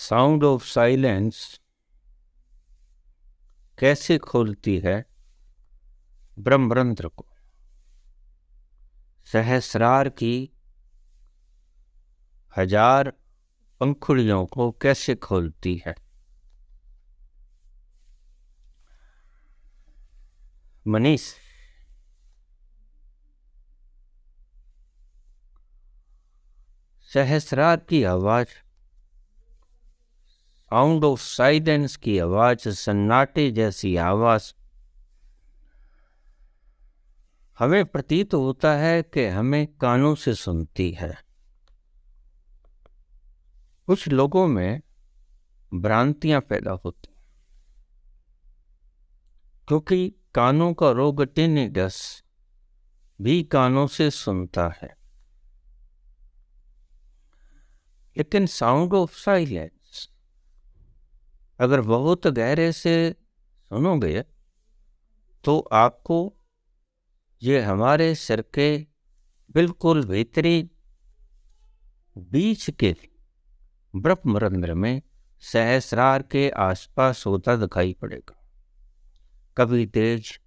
Sound of silence कैसे खोलती है ब्रह्मरंध्र को, सहस्रार की 1000 पंखुड़ियों को कैसे खोलती है। मनीष, सहस्रार की आवाज, साउंड ऑफ साइलेंस की आवाज, सन्नाटे जैसी आवाज हमें प्रतीत होता है कि हमें कानों से सुनती है। कुछ लोगों में भ्रांतियां पैदा होती क्योंकि कानों का रोग टिनिटस भी कानों से सुनता है, लेकिन साउंड ऑफ साइलेंस अगर बहुत गहरे से सुनोगे तो आपको ये हमारे सिर के बिल्कुल भीतरी बीच के ब्रह्मरंध्र में सहस्रार के आसपास होता दिखाई पड़ेगा। कभी तेज,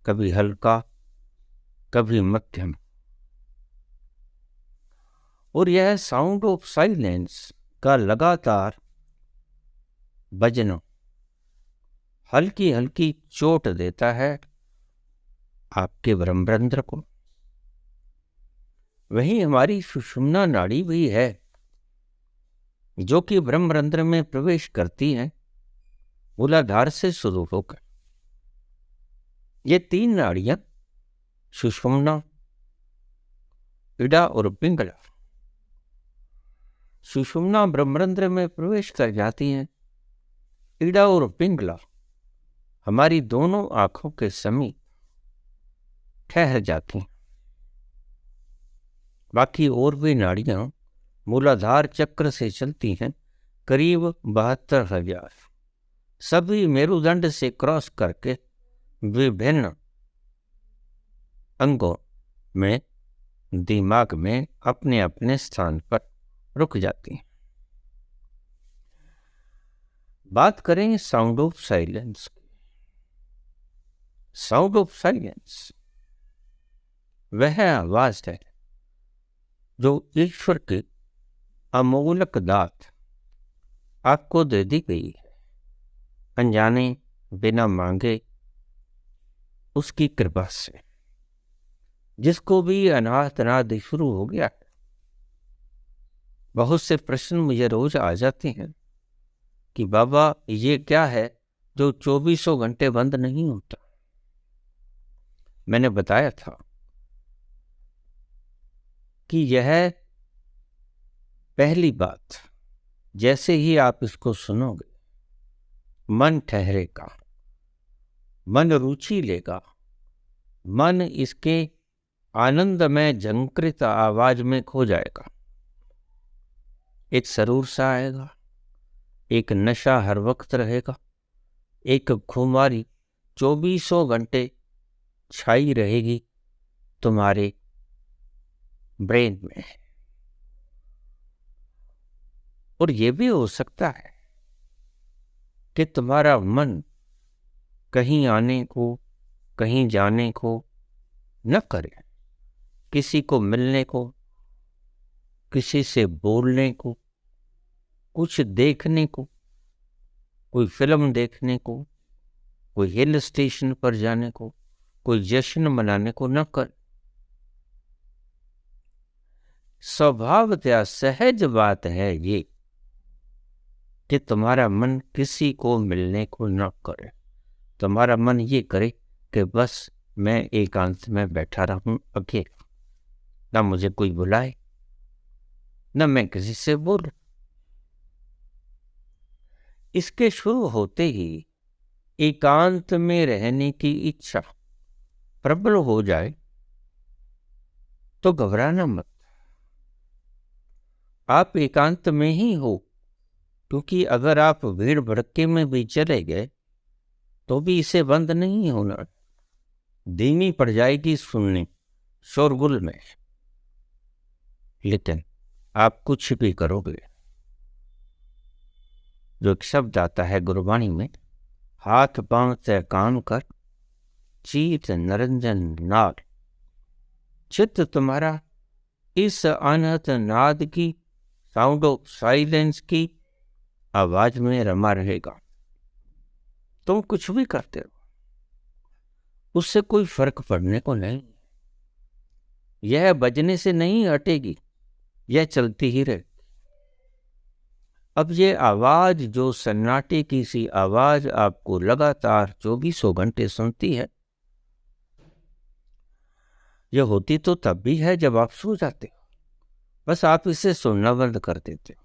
कभी हल्का, कभी मध्यम। और यह साउंड ऑफ साइलेंस का लगातार बजना हल्की हल्की चोट देता है आपके ब्रह्मरंध्र को। वही हमारी सुषुम्ना नाड़ी भी है जो कि ब्रह्मरंध्र में प्रवेश करती है मूलाधार से शुरू होकर। ये 3 नाड़ियां सुषुम्ना, इड़ा और पिंगला सुषुम्ना ब्रह्मरंध्र में प्रवेश कर जाती हैं। इड़ा और पिंगला हमारी दोनों आंखों के समीप ठहर जाती हैं। बाकी और भी नाड़ियां मूलाधार चक्र से चलती हैं करीब 72,000, सभी मेरुदंड से क्रॉस करके विभिन्न अंगों में दिमाग में अपने अपने स्थान पर रुक जाती हैं। बात करें साउंड ऑफ साइलेंस की। साउंड ऑफ साइलेंस वह आवाज है जो ईश्वर की अमोलक दात आपको दे दी गई है, अनजाने, बिना मांगे, उसकी कृपा से। जिसको भी अनाथ अनादि शुरू हो गया है। बहुत से प्रश्न मुझे रोज आ जाते हैं कि बाबा ये क्या है जो 24 घंटे बंद नहीं होता। मैंने बताया था कि यह पहली बात, जैसे ही आप इसको सुनोगे मन ठहरेगा, मन रुचि लेगा, मन इसके आनंदमय झंकृत आवाज में खो जाएगा। एक सरूर सा आएगा, एक नशा हर वक्त रहेगा, एक खुमारी 24 घंटे छाई रहेगी तुम्हारे ब्रेन में। और ये भी हो सकता है कि तुम्हारा मन कहीं आने को, कहीं जाने को न करे, किसी को मिलने को, किसी से बोलने को, कुछ देखने को, कोई फिल्म देखने को, कोई हिल स्टेशन पर जाने को, कोई जश्न मनाने को न कर। स्वभावतः सहज बात है ये कि तुम्हारा मन किसी को मिलने को न करे। तुम्हारा मन ये करे कि बस मैं एकांत में बैठा रहूं अकेला, ना मुझे कोई बुलाए, न मैं किसी से बोलूं। इसके शुरू होते ही एकांत में रहने की इच्छा प्रबल हो जाए तो घबराना मत। आप एकांत में ही हो, क्योंकि अगर आप भीड़ भड़के में भी चले गए तो भी इसे बंद नहीं होना। धीमी पड़ जाएगी सुनने शोरगुल में, लेकिन आप कुछ भी करोगे जो एक शब्द आता है गुरबाणी में, हाथ पांव तय काम कर, चीत नरंजन नाद। चित्त तुम्हारा इस अनहत नाद की, साउंड ऑफ साइलेंस की आवाज में रमा रहेगा। तुम कुछ भी करते रहो, उससे कोई फर्क पड़ने को नहीं। यह बजने से नहीं हटेगी, यह चलती ही रहे। अब ये आवाज, जो सन्नाटे की सी आवाज आपको लगातार 24 घंटे सुनती है, यह होती तो तब भी है जब आप सो जाते हो। बस आप इसे सुनना बंद कर देते हो,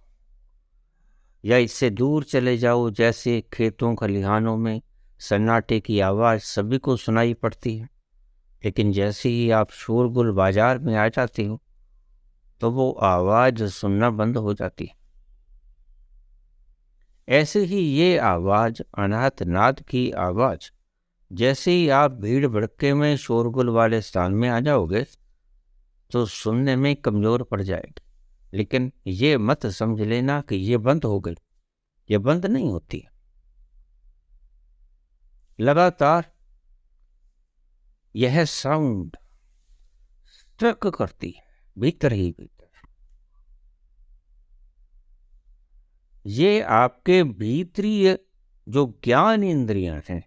या इससे दूर चले जाओ। जैसे खेतों खलिहानों में सन्नाटे की आवाज सभी को सुनाई पड़ती है, लेकिन जैसे ही आप शोरगुल बाजार में आ जाते हो तो वो आवाज सुनना बंद हो जाती है। ऐसे ही ये आवाज, अनाहत नाद की आवाज, जैसे ही आप भीड़ भड़के में शोरगुल वाले स्थान में आ जाओगे तो सुनने में कमजोर पड़ जाएगी। लेकिन ये मत समझ लेना कि ये बंद हो गई, ये बंद नहीं होती। लगातार यह साउंड स्ट्रक करती है भीतर ही भीतर। ये आपके भीतरी जो ज्ञान इंद्रियां हैं,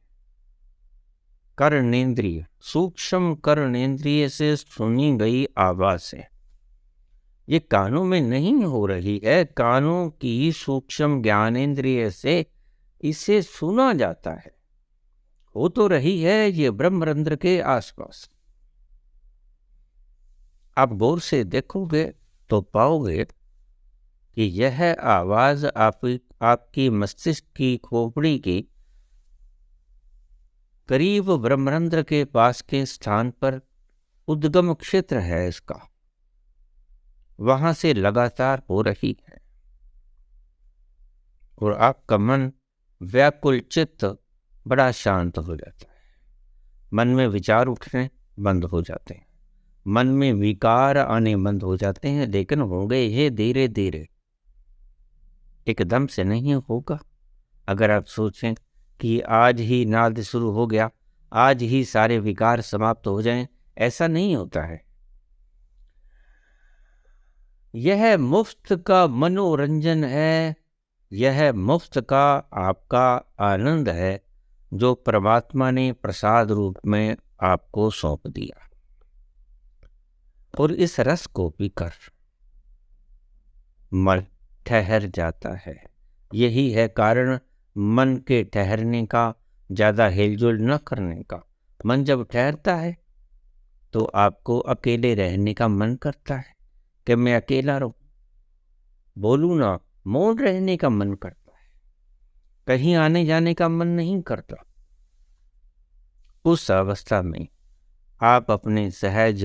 कर्णेंद्रिय, सूक्ष्म कर्णेंद्रिय से सुनी गई आवाज है। ये कानों में नहीं हो रही है, कानों की सूक्ष्म ज्ञानेंद्रिय से इसे सुना जाता है। हो तो रही है ये ब्रह्मरंध्र के आसपास। आप गौर से देखोगे तो पाओगे कि यह आवाज आपकी मस्तिष्क की खोपड़ी की करीब ब्रह्मरंध्र के पास के स्थान पर उद्गम क्षेत्र है इसका, वहां से लगातार हो रही है। और आपका मन व्याकुल चित्त बड़ा शांत हो जाता है। मन में विचार उठने बंद हो जाते हैं, मन में विकार आने बंद हो जाते हैं। लेकिन होंगे ये धीरे धीरे, एकदम से नहीं होगा। अगर आप सोचें कि आज ही नाद शुरू हो गया, आज ही सारे विकार समाप्त हो जाएं, ऐसा नहीं होता है। यह मुफ्त का मनोरंजन है, यह मुफ्त का आपका आनंद है, जो परमात्मा ने प्रसाद रूप में आपको सौंप दिया। और इस रस को पीकर मन ठहर जाता है। यही है कारण मन के ठहरने का, ज्यादा हिलजुल न करने का। मन जब ठहरता है तो आपको अकेले रहने का मन करता है कि मैं अकेला रहूं, बोलूं ना, मौन रहने का मन करता है, कहीं आने जाने का मन नहीं करता। उस अवस्था में आप अपने सहज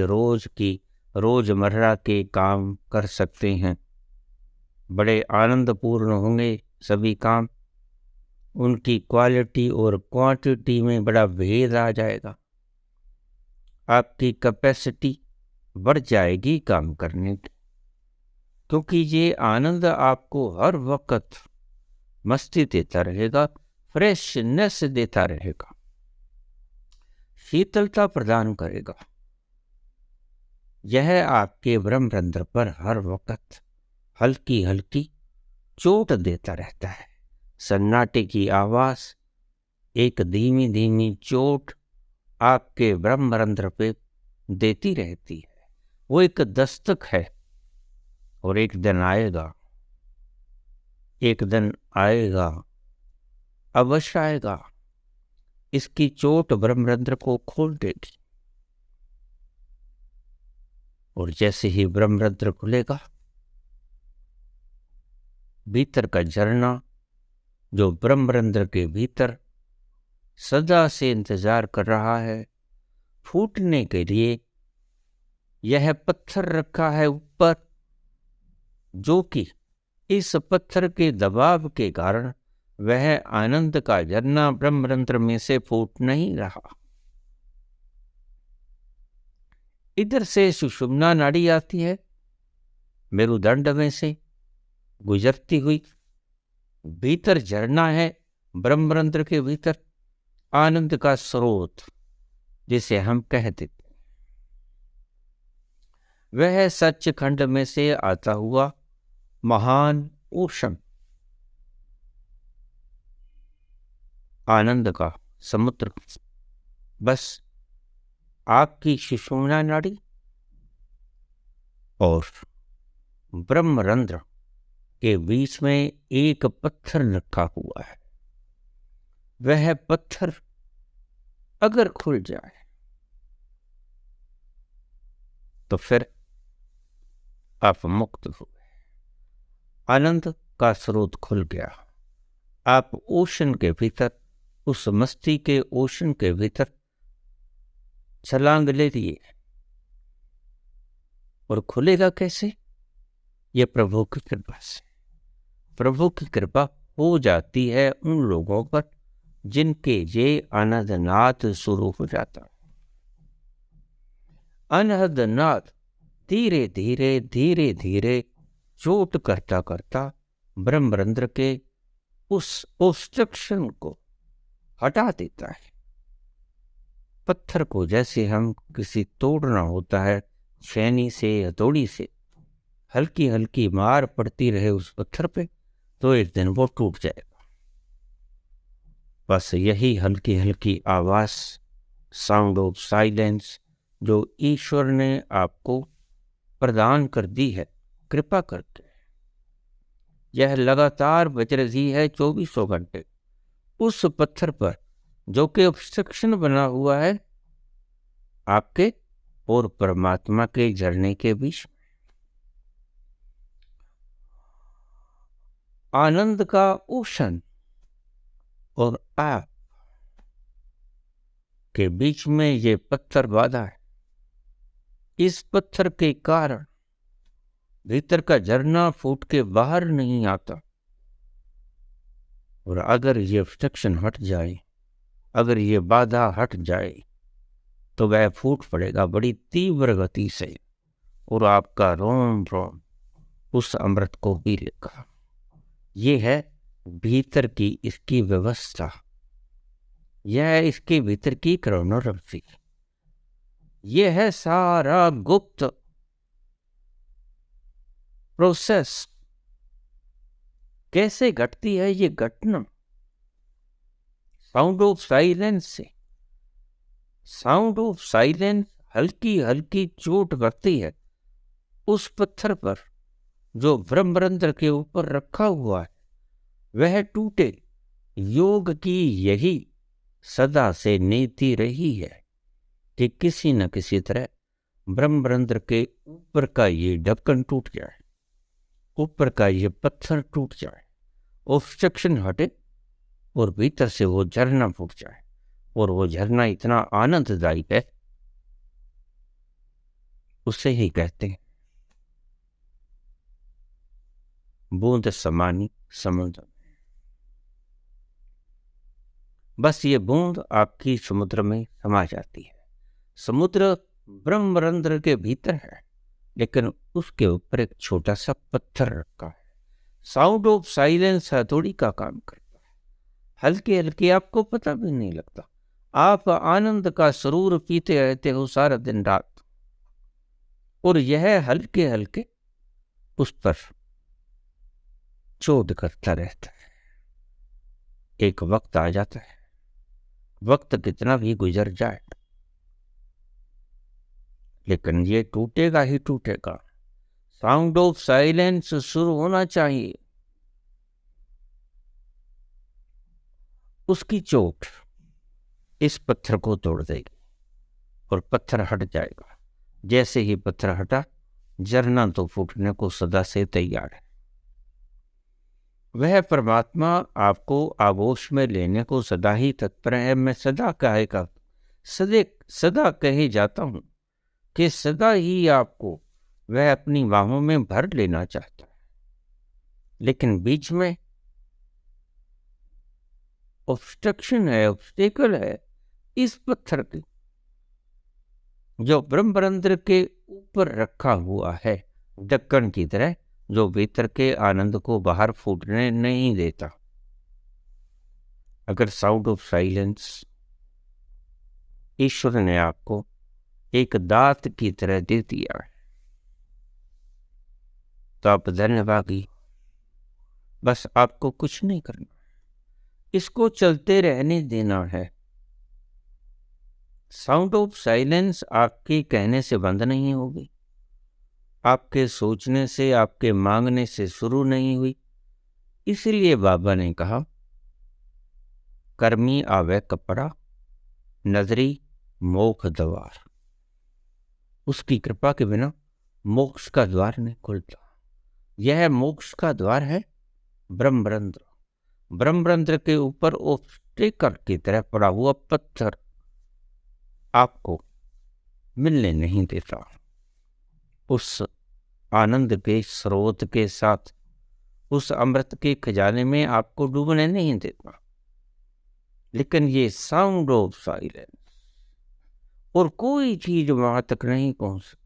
रोजमर्रा के काम कर सकते हैं। बड़े आनंदपूर्ण होंगे सभी काम, उनकी क्वालिटी और क्वांटिटी में बड़ा भेद आ जाएगा। आपकी कैपेसिटी बढ़ जाएगी काम करने की, क्योंकि ये आनंद आपको हर वक्त मस्ती देता रहेगा, फ्रेशनेस देता रहेगा, शीतलता प्रदान करेगा। यह आपके ब्रह्मरंध्र पर हर वक्त हल्की हल्की चोट देता रहता है। सन्नाटे की आवाज एक धीमी धीमी चोट आपके ब्रह्मरंध्र पे देती रहती है। वो एक दस्तक है, और एक दिन आएगा, एक दिन आएगा, अवश्य आएगा, इसकी चोट ब्रह्मरंध्र को खोल देगी। और जैसे ही ब्रह्मरंध्र खुलेगा, भीतर का झरना जो ब्रह्मरंध्र के भीतर सदा से इंतजार कर रहा है फूटने के लिए, यह पत्थर रखा है ऊपर, जो कि इस पत्थर के दबाव के कारण वह आनंद का झरना ब्रह्मरंध्र में से फूट नहीं रहा। इधर से सुषुम्ना नाड़ी आती है, मेरुदंड में से गुजरती हुई भीतर झरना है, ब्रह्मरंध्र के भीतर आनंद का स्रोत जिसे हम कह देते, वह सच्चखंड में से आता हुआ महान ओशन, आनंद का समुद्र, बस आपकी सुषुम्ना नाड़ी और ब्रह्मरंध्र के बीच में एक पत्थर रखा हुआ है। वह पत्थर अगर खुल जाए तो फिर आप मुक्त हो गए, आनंद का स्रोत खुल गया। आप ओशन के भीतर, उस मस्ती के ओशन के भीतर छलांग ले लिए। और खुलेगा कैसे? ये प्रभु की कृपा से। प्रभु की कृपा हो जाती है उन लोगों पर जिनके ये अनहदनाद शुरू हो जाता है। अनहदनाद धीरे धीरे धीरे धीरे चोट करता करता ब्रह्मरंध्र के उस ऑब्स्ट्रक्शन को हटा देता है। पत्थर को जैसे हम किसी तोड़ना होता है छेनी से, हथौड़ी से, हल्की हल्की मार पड़ती रहे उस पत्थर पे तो एक दिन वो टूट जाएगा। बस यही हल्की हल्की आवाज, साउंड ऑफ साइलेंस, जो ईश्वर ने आपको प्रदान कर दी है कृपा करके, यह लगातार बज रही है 24 घंटे उस पत्थर पर जो कि ऑब्स्ट्रक्शन बना हुआ है आपके और परमात्मा के झरने के बीच। आनंद का ओशन और आप के बीच में ये पत्थर बाधा है। इस पत्थर के कारण भीतर का झरना फूट के बाहर नहीं आता। और अगर ये ऑब्स्ट्रक्शन हट जाए, अगर ये बाधा हट जाए तो वह फूट पड़ेगा बड़ी तीव्र गति से और आपका रोम रोम उस अमृत को पी लेगा। ये है भीतर की इसकी व्यवस्था, यह है इसके भीतर की क्रोनोग्राफी, ये है सारा गुप्त प्रोसेस। कैसे घटती है ये घटना? साउंड ऑफ साइलेंस से। साउंड ऑफ साइलेंस हल्की हल्की चोट करती है उस पत्थर पर जो ब्रह्मरंध्र के ऊपर रखा हुआ है, वह टूटे। योग की यही सदा से नीति रही है कि किसी न किसी तरह ब्रह्मरंध्र के ऊपर का ये ढक्कन टूट जाए, ऊपर का ये पत्थर टूट जाए, ऑब्स्ट्रक्शन हटे और भीतर से वो झरना फूट जाए। और वो झरना इतना आनंददायी है, उसे ही कहते हैं बूंद समानी समुद्र। बस ये बूंद आपकी समुद्र में समा जाती है। समुद्र ब्रह्मरंध्र के भीतर है, लेकिन उसके ऊपर एक छोटा सा पत्थर रखा है। साउंड ऑफ साइलेंस हथौड़ी का काम करता है। हल्के हल्के, आपको पता भी नहीं लगता, आप आनंद का सरूर पीते रहते हो सारा दिन रात, और यह हल्के हल्के उस पर चोट करता रहता है। एक वक्त आ जाता है, वक्त कितना भी गुजर जाए, लेकिन ये टूटेगा ही टूटेगा। साउंड ऑफ साइलेंस शुरू होना चाहिए। उसकी चोट इस पत्थर को तोड़ देगी और पत्थर हट जाएगा। जैसे ही पत्थर हटा, झरना तो फूटने को सदा से तैयार है। वह परमात्मा आपको आगोश में लेने को सदा ही तत्पर है। मैं सदा कहेगा, सदा कहे जाता हूं कि सदा ही आपको वह अपनी बाहों में भर लेना चाहता है, लेकिन बीच में ऑब्स्ट्रक्शन है, ऑब्स्टेकल है इस पत्थर की, जो ब्रह्मरंध्र के ऊपर रखा हुआ है ढक्कन की तरह, जो भीतर के आनंद को बाहर फूटने नहीं देता। अगर साउंड ऑफ साइलेंस ईश्वर ने आपको एक दात की तरह दे दिया है तो आप धन्यवादी। बस आपको कुछ नहीं करना, इसको चलते रहने देना है। साउंड ऑफ साइलेंस आपके कहने से बंद नहीं होगी, आपके सोचने से, आपके मांगने से शुरू नहीं हुई। इसलिए बाबा ने कहा, कर्मी आवे कपड़ा, नजरी मोक्ष द्वार। उसकी कृपा के बिना मोक्ष का द्वार नहीं खुलता। यह मोक्ष का द्वार है ब्रह्मरंध्र। ब्रह्मरंध्र के ऊपर ऑब्स्टेकल की तरह पड़ा हुआ पत्थर आपको मिलने नहीं देता। उस आनंद के स्रोत के साथ, उस अमृत के खजाने में आपको डूबने नहीं देता। लेकिन ये साउंड ऑफ साइलेंस और कोई चीज वहां तक नहीं पहुंच सकती।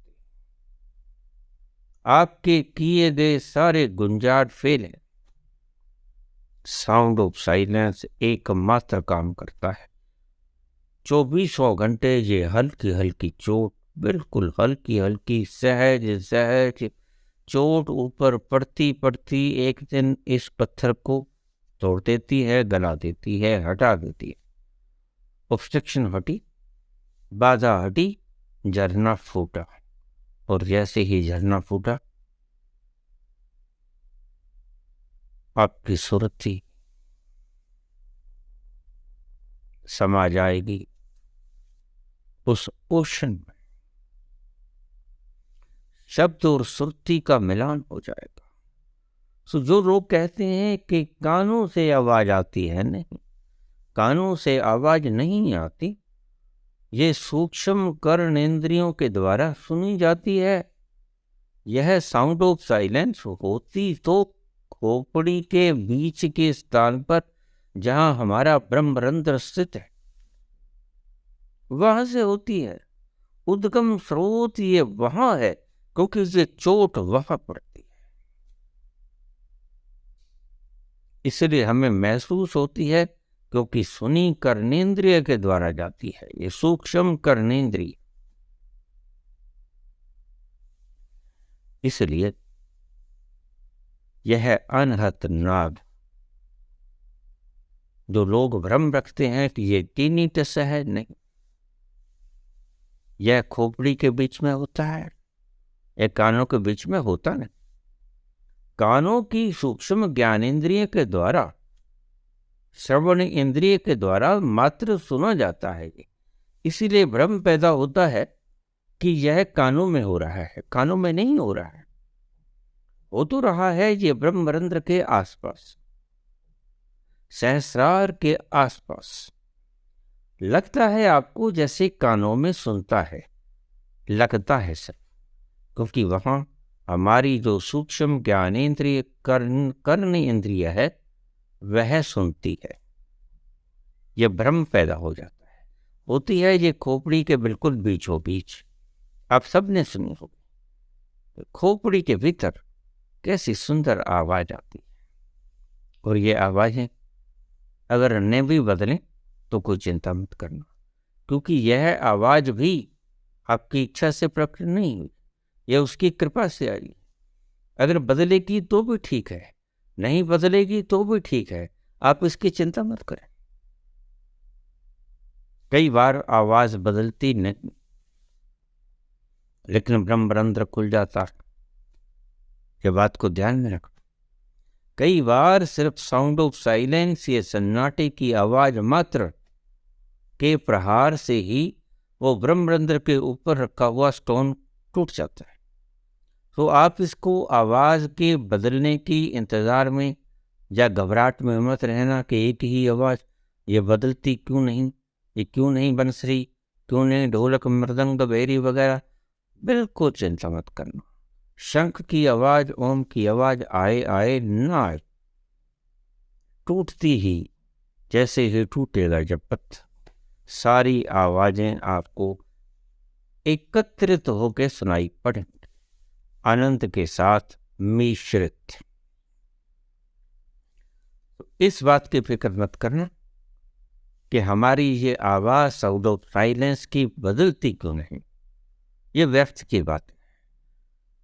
आपके किए गए सारे गुंजाट फेल है। साउंड ऑफ साइलेंस एकमात्र काम करता है। 24 घंटे ये हल्की हल्की चोट, बिल्कुल हल्की हल्की सहज सहज चोट ऊपर पड़ती पड़ती एक दिन इस पत्थर को तोड़ देती है, गला देती है, हटा देती है। ऑब्स्ट्रक्शन हटी, बाधा हटी, झरना फूटा। और जैसे ही झरना फूटा, आपकी सुरती समा जाएगी उस ओशन में। शब्द और सुरती का मिलान हो जाएगा। तो जो लोग कहते हैं कि कानों से आवाज आती है, नहीं, कानों से आवाज नहीं आती। ये सूक्ष्म कर्णेंद्रियों के द्वारा सुनी जाती है। यह साउंड ऑफ साइलेंस होती तो खोपड़ी के बीच के स्थान पर, जहां हमारा ब्रह्मरंध्र स्थित है, वहां से होती है। उद्गम स्रोत ये वहां है, क्योंकि ये चोट वहां पड़ती है। इसलिए हमें महसूस होती है, क्योंकि सुनी कर्णेंद्रिय के द्वारा जाती है। ये सूक्ष्म कर्णेंद्रिय। इसलिए यह अनहत नाद, जो लोग भ्रम रखते हैं कि ये टीनिटस है, नहीं, यह खोपड़ी के बीच में होता है, यह कानों के बीच में होता नहीं। कानों की सूक्ष्म ज्ञानेंद्रिय के द्वारा, श्रवण इंद्रिय के द्वारा मात्र सुना जाता है। इसीलिए भ्रम पैदा होता है कि यह कानों में हो रहा है। कानों में नहीं हो रहा है, हो तो रहा है ये ब्रह्मरंध्र के आसपास, सहस्रार के आसपास। लगता है आपको जैसे कानों में सुनता है, लगता है सर, क्योंकि वहां हमारी जो सूक्ष्म ज्ञानेंद्रिय कर्ण इंद्रिय है वह सुनती है। यह भ्रम पैदा हो जाता है। होती है ये खोपड़ी के बिल्कुल बीचों बीच। आप सबने सुनी होगी, खोपड़ी के भीतर कैसी सुंदर आवाज आती है। और ये आवाजें अगर न भी बदलें तो कोई चिंता मत करना, क्योंकि यह आवाज भी आपकी इच्छा से प्रकट नहीं हुई, यह उसकी कृपा से आई। अगर बदलेगी तो भी ठीक है, नहीं बदलेगी तो भी ठीक है, आप इसकी चिंता मत करें। कई बार आवाज बदलती नहीं, लेकिन ब्रह्मरंध्र खुल जाता है। ये बात को ध्यान में रखो। कई बार सिर्फ साउंड ऑफ साइलेंस, ये सन्नाटे की आवाज मात्र के प्रहार से ही वो ब्रह्मरंध्र के ऊपर रखा हुआ स्टोन टूट जाता है। तो आप इसको आवाज के बदलने की इंतजार में या घबराहट में मत रहना कि एक ही आवाज, ये बदलती क्यों नहीं, ये क्यों नहीं बंसरी, क्यों नहीं ढोलक मृदंग बेरी वगैरह। बिल्कुल चिंता मत करना। शंख की आवाज, ओम की आवाज आए आए ना आए, टूटती ही जैसे ही टूटेगा जब पत्थर, सारी आवाजें आपको एकत्रित होकर सुनाई पड़ेंगी। आनंद के साथ मिश्रित। इस बात की फिक्र मत करना कि हमारी ये आवाज साउंड ऑफ साइलेंस की बदलती क्यों नहीं। ये व्यर्थ की बात है।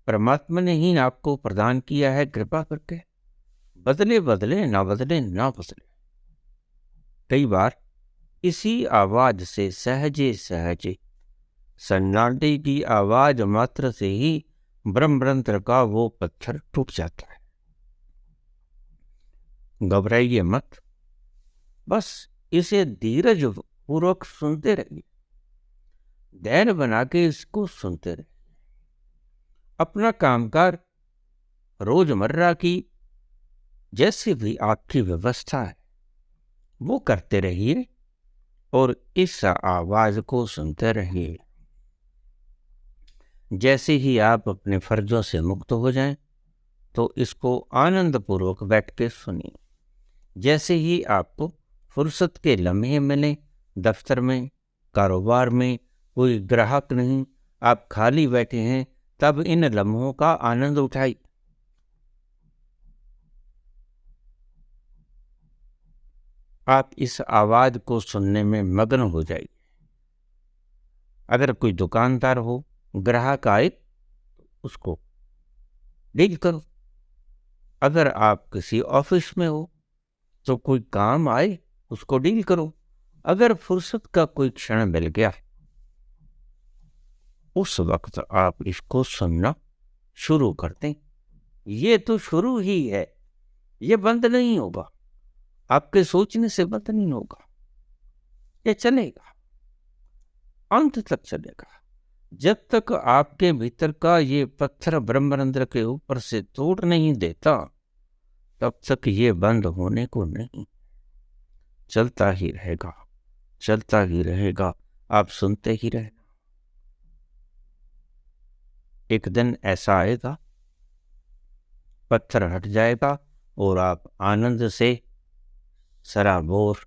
परमात्मा ने ही आपको प्रदान किया है कृपा करके। बदले बदले ना बदले ना बदले। कई बार इसी आवाज से सहजे सहजे सन्नाटे की आवाज मात्र से ही ब्रह्मरंध्र का वो पत्थर टूट जाता है। घबराइए मत, बस इसे धीरज पूर्वक सुनते रहिए। धैर्य बना के इसको सुनते रहिए। अपना कामकाज रोजमर्रा की जैसी भी आपकी व्यवस्था है वो करते रहिए और इस आवाज को सुनते रहिए। जैसे ही आप अपने फर्जों से मुक्त हो जाएं तो इसको आनंद पूर्वक बैठ के सुनिए। जैसे ही आपको फुर्सत के लम्हे मिले, दफ्तर में, कारोबार में कोई ग्राहक नहीं, आप खाली बैठे हैं, तब इन लम्हों का आनंद उठाइए। आप इस आवाज को सुनने में मग्न हो जाइए। अगर कोई दुकानदार हो, ग्राहक आए, उसको डील करो। अगर आप किसी ऑफिस में हो तो कोई काम आए, उसको डील करो। अगर फुर्सत का कोई क्षण मिल गया, उस वक्त आप इसको सुनना शुरू कर दें। ये तो शुरू ही है, ये बंद नहीं होगा। आपके सोचने से बंद नहीं होगा, ये चलेगा, अंत तक चलेगा। जब तक आपके भीतर का ये पत्थर ब्रह्मरंध्र के ऊपर से तोड़ नहीं देता, तब तक ये बंद होने को नहीं। चलता ही रहेगा, चलता ही रहेगा। आप सुनते ही रहना। एक दिन ऐसा आएगा, पत्थर हट जाएगा और आप आनंद से सराबोर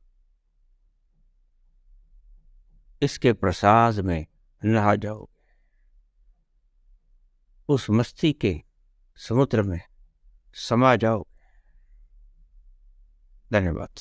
इसके प्रसाद में नहा जाओ। उस मस्ती के समुद्र में समा जाओ। धन्यवाद।